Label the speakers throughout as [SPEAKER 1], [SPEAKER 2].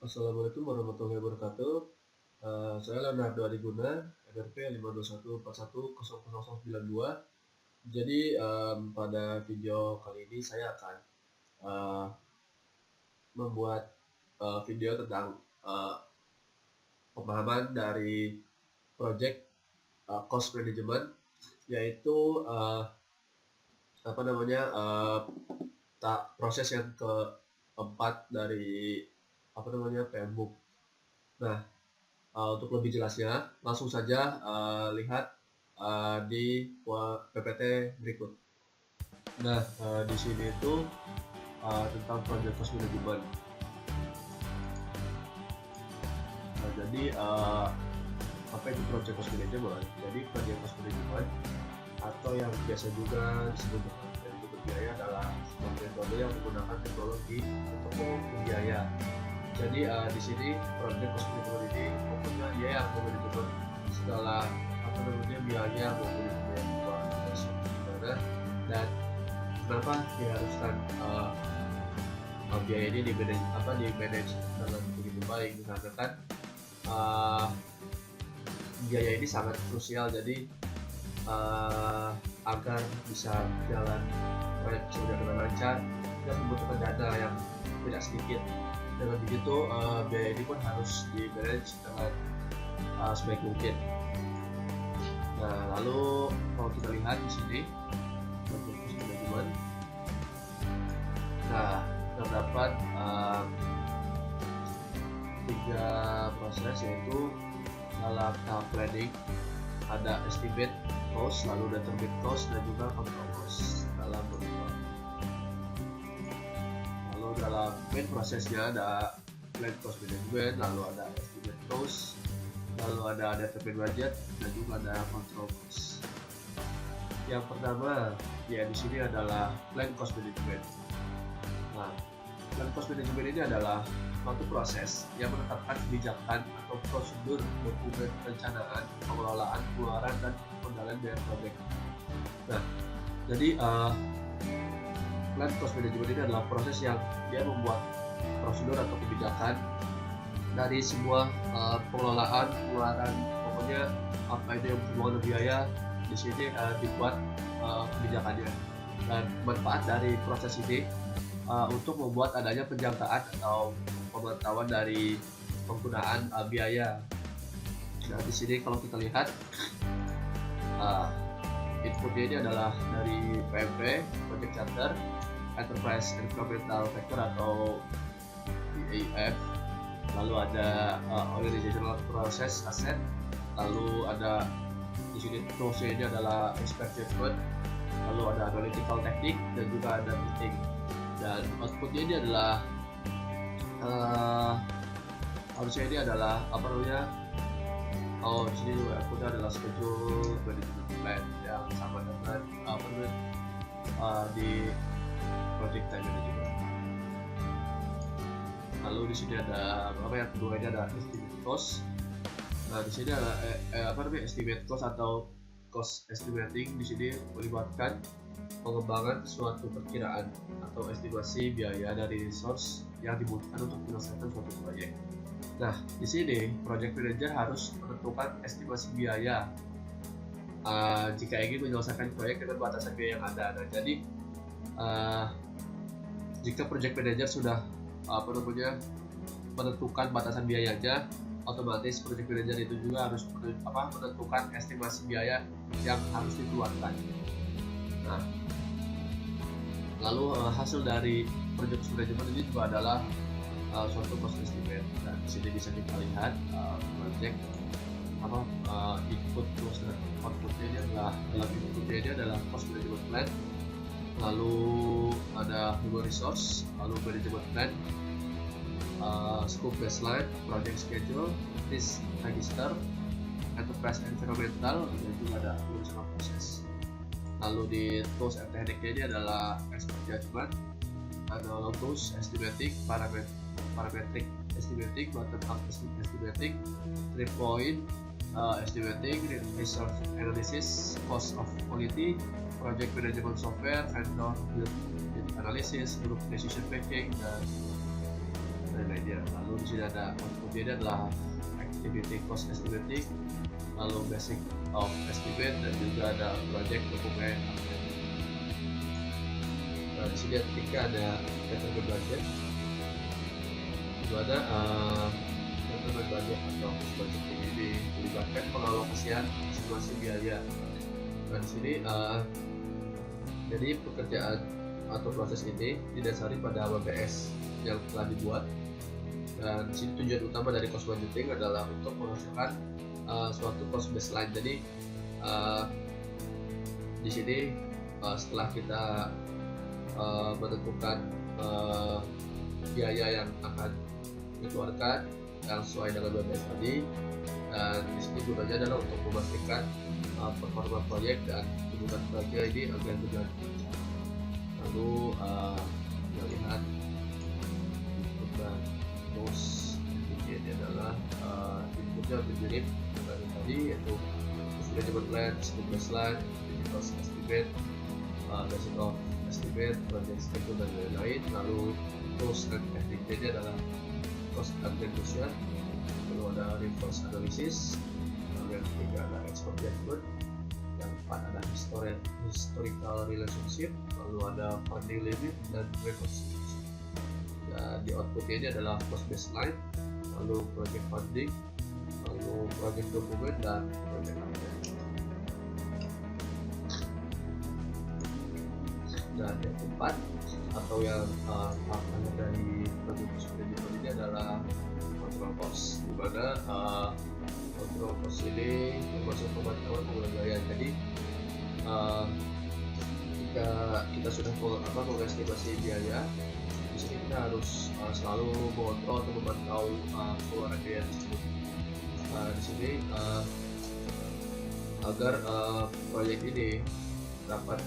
[SPEAKER 1] Assalamualaikum warahmatullahi wabarakatuh. Saya Leonardo Adiguna, NRP 521410092. Jadi pada video kali ini saya akan membuat video tentang pemahaman dari project cost management, yaitu proses yang keempat dari PMBOK. Nah, untuk lebih jelasnya, langsung saja lihat di PPT berikut. Nah, di sini itu tentang project cost management. Nah, jadi apa itu project cost management? Jadi project cost management atau yang biasa juga disebut dengan biaya adalah sebuah metode yang menggunakan teknologi untuk mengukur biaya. Jadi di sini project cost management ini pokoknya dia yang manajemen segala biaya maupun biaya dan kenapa diharuskan biaya ini di manage dengan begitu baik, karena kan biaya ini sangat krusial. Jadi agar bisa jalan proyek dengan lancar, kita membutuhkan dana yang tidak sedikit. Dengan begitu biaya ini pun harus di manage dengan sebaik mungkin. Nah, lalu kalau kita lihat di sini project cost management, nah terdapat 3 proses, yaitu dalam tahap planning ada estimate cost, lalu determine cost, dan juga control cost dalam bentuk. Lalu dalam main prosesnya ada plan cost management, lalu ada estimate cost, lalu ada determine budget, dan juga ada control cost. Yang pertama ya di sini adalah plan cost management. Nah, plan cost management ini adalah suatu proses yang menetapkan kebijakan atau prosedur dokumen perencanaan, pengelolaan, pengeluaran, dan pengendalian biaya proyek. Nah, jadi plan cost management ini adalah proses yang dia membuat prosedur atau kebijakan dari sebuah pengelolaan, pengeluaran, pokoknya apa itu yang berhubungan dengan biaya, di sini dibuat kebijakannya. Dan manfaat dari proses ini untuk membuat adanya penjangkaan atau pemantauan dari penggunaan biaya. Nah, di sini kalau kita lihat inputnya ini adalah dari PMP, Project Charter, Enterprise Environmental Factor atau EAF, lalu ada Organizational Process Asset, lalu ada di sini toolsnya ini adalah Expert Judgment, lalu ada Analytical Technique, dan juga ada Meeting. Dan outputnya ini adalah harusnya ini adalah di sini juga outputnya adalah schedule management plan yang sama dengan di project time management. Lalu di sini ada yang kedua ini ada estimate cost. Nah, di sini ada estimate cost atau cost estimating. Di sini melibatkan pengembangan suatu perkiraan atau estimasi biaya dari resource yang dibutuhkan untuk menyelesaikan suatu proyek. Nah, di sini project manager harus menentukan estimasi biaya jika ingin menyelesaikan proyek dengan batasan biaya yang ada. Nah, jadi jika project manager sudah menentukan batasan biayanya, otomatis project manager itu juga harus menentukan estimasi biaya yang harus dikeluarkan. Nah, lalu hasil dari project management ini juga adalah suatu cost estimate. Dan di sini bisa kita lihat project input terus dan outputnya ini adalah cost management plan, lalu ada human resource, lalu management plan, scope baseline, project schedule, risk register, enterprise environmental, dan juga ada operational process. Lalu di tools and tekniknya ini adalah expert judgment, ada tools estimating, parametric estimating, bottom up estimating, 3-point estimating, resource analysis, cost of quality, project management software, vendor build analysis, group decision making, dan dan lainnya. Lalu di sini ada outputnya adalah activity cost estimating, lalu basic of estimate, dan juga ada project dokumen. Nah, di sini ketika ada determine budget, itu ada determine budget atau budget ini dilibatkan pengalokasian estimasi biaya. Nah, di sini jadi pekerjaan atau proses ini didasari pada WBS yang telah dibuat, dan di sini tujuan utama dari cost budgeting adalah untuk menghasilkan suatu cost baseline. Jadi di sini setelah kita menentukan biaya yang akan dikeluarkan yang sesuai dengan WBS tadi, dan di sini gunanya adalah untuk memastikan performa proyek dan kebutuhan kerja ini agar berjalan. Lalu kita lihat terus ini adalah inputnya mirip dari tadi, yaitu management plan, scope baseline, cost estimate, basic of estimate, project schedule, dan lain-lain. Lalu tools dan tekniknya adalah cost attribution, lalu ada reverse analysis, lalu yang ketiga ada expert judgment, yang keempat ada historical relationship, lalu ada funding limit dan reconciliation. Dan di outputnya ini adalah cost baseline, lalu project funding, lalu project dokumen, dan project update. Dan yang keempat atau yang maknanya dari project manajemen ini adalah control cost, di mana control cost ini termasuk pemantauan pengelolaan. Jadi jika kita sudah mengestimasi biaya, di sini kita harus selalu mengontrol atau memantau pengeluaran biaya tersebut. Di sini agar proyek ini dapat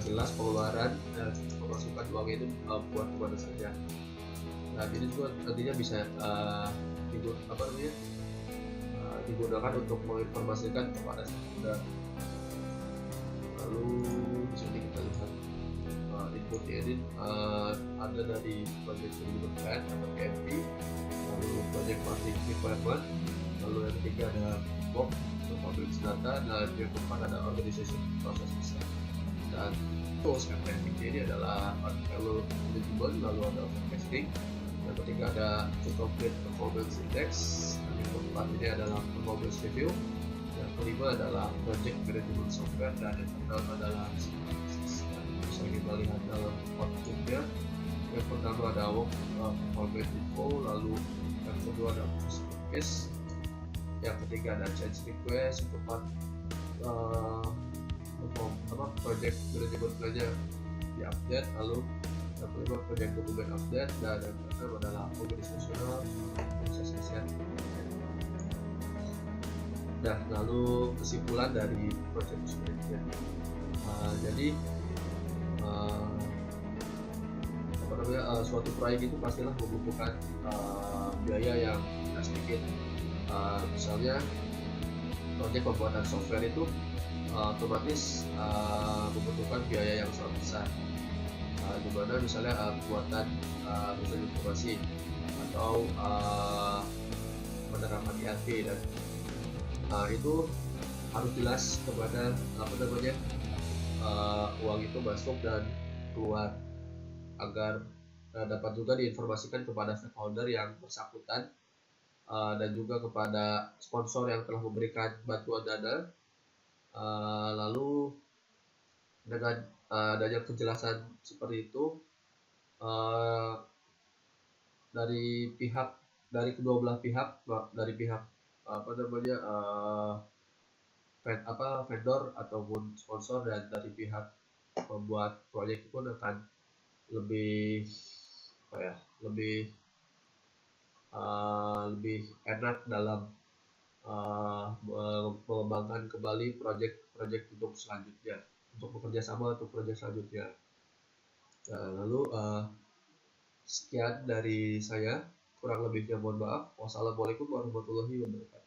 [SPEAKER 1] jelas pengeluaran dan pemasukan uang itu buat kemana saja. Nah, ini juga nantinya bisa digunakan untuk menginformasikan kepada stakeholder. Lalu di sini kita lihat input ini ada dari project management plan atau PMP, lalu project marketing requirement, lalu yang ketiga ada work untuk public data, dan yang keempat ada organization process design. Dan tools and technique ini adalah value management, lalu ada forecasting, yang ketiga ada to complete performance index, dan yang keempat ini adalah performance review, yang kelima adalah project management software, dan yang keenam adalah bisa kita lihat dalam outputnya. Yang pertama ada work performance info, lalu yang kedua ada case, yang ketiga ada change request, yang keempat project management plan-nya di-update, lalu yang kelima project dokumen update, dan yang keenam adalah organizational proses design. Nah, lalu kesimpulan dari project management. Jadi suatu proyek itu pastilah membutuhkan biaya yang tidak sedikit. Misalnya proyek pembuatan software itu otomatis membutuhkan biaya yang sangat besar, dimana misalnya pembuatan pusat informasi atau penerapan ERP, dan itu harus jelas kepada uang itu masuk dan keluar, agar dapat juga diinformasikan kepada stakeholder yang bersangkutan dan juga kepada sponsor yang telah memberikan bantuan dana. Lalu dengan adanya kejelasan seperti itu dari kedua belah pihak, dari pihak vendor ataupun sponsor, dan dari pihak pembuat proyek pun akan lebih enak dalam mengembangkan kembali proyek untuk selanjutnya, untuk bekerja sama untuk proyek selanjutnya. Nah, lalu sekian dari saya, kurang lebihnya mohon maaf. Wassalamualaikum warahmatullahi wabarakatuh.